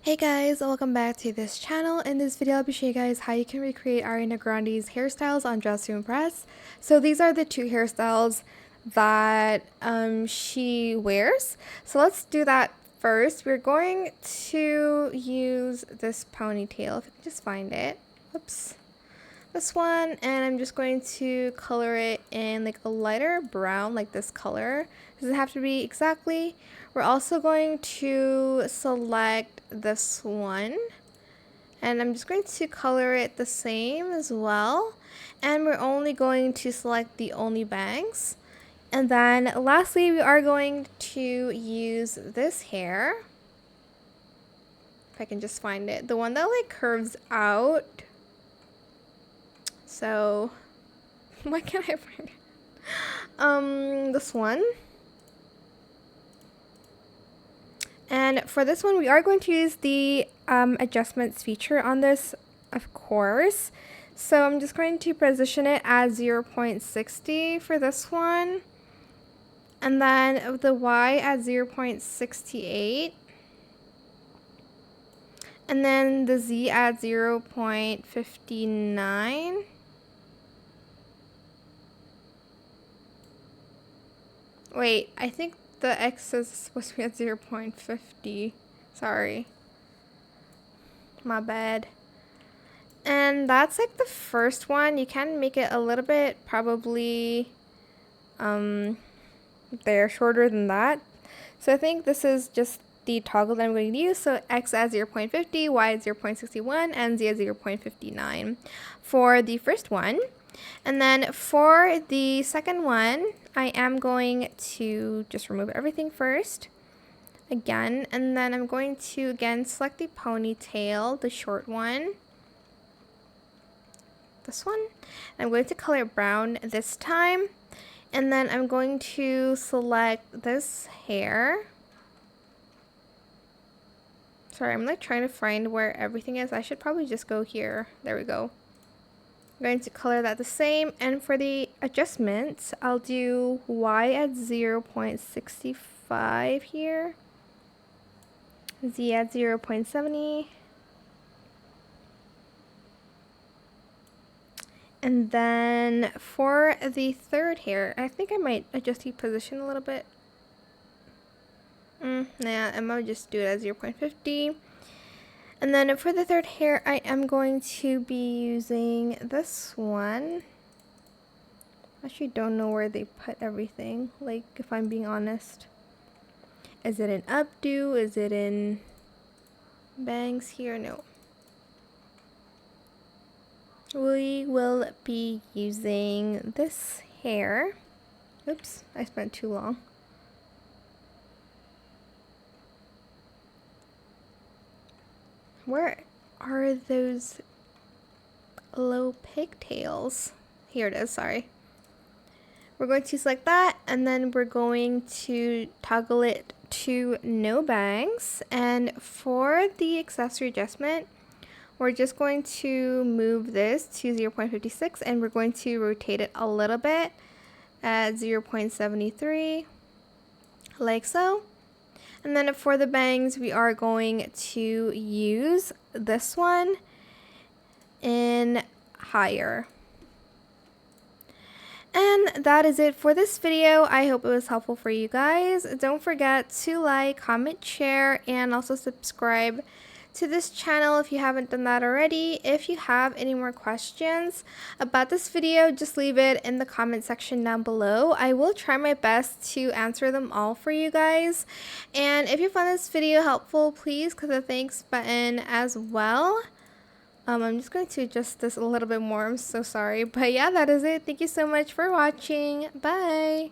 Hey guys, welcome back to this channel. In this video, I'll be showing you guys how you can recreate Ariana Grande's hairstyles on Dress to Impress. So these are the two hairstyles that she wears. So let's do that first. We're going to use this ponytail, if I can just find it. Oops. This one, and I'm just going to color it in like a lighter brown, like this color. Doesn't have to be exactly. We're also going to select this one, and I'm just going to color it the same as well. And we're only going to select the only bangs. And then lastly, we are going to use this hair. If I can just find it. The one that like curves out. So, why can't I find it? This one. And for this one, we are going to use the adjustments feature on this, of course. So I'm just going to position it at 0.60 for this one. And then the Y at 0.68. And then the Z at 0.59. Wait, I think the X is supposed to be at 0.50. Sorry. My bad. And that's like the first one. You can make it a little bit probably they're shorter than that. So I think this is just the toggle that I'm going to use. So X at 0.50, Y at 0.61, and Z at 0.59 for the first one. And then for the second one, I am going to just remove everything first again, and then I'm going to again select the ponytail, the short one, this one. I'm going to color it brown this time, and then I'm going to select this hair. Sorry, I'm like trying to find where everything is. I should probably just go here. There we go. I'm going to color that the same, and for the adjustments, I'll do Y at 0.65 here, Z at 0.70, and then for the third hair, I think I might adjust the position a little bit. Nah, I'm gonna just do it at 0.50. And then for the third hair, I am going to be using this one. I actually don't know where they put everything, like, if I'm being honest. Is it in updo? Is it in bangs here? No. We will be using this hair. Oops, I spent too long. Where are those low pigtails? Here it is, sorry. We're going to select that, and then we're going to toggle it to no bangs. And for the accessory adjustment, we're just going to move this to 0.56, and we're going to rotate it a little bit at 0.73, like so. And then for the bangs, we are going to use this one in higher. And that is it for this video. I hope it was helpful for you guys. Don't forget to like, comment, share, and also subscribe to this channel if you haven't done that already. If you have any more questions about this video, just leave it in the comment section down below. I will try my best to answer them all for you guys. And if you found this video helpful, please click the thanks button as well. I'm just going to adjust this a little bit more. I'm so sorry. But yeah, that is it. Thank you so much for watching. Bye.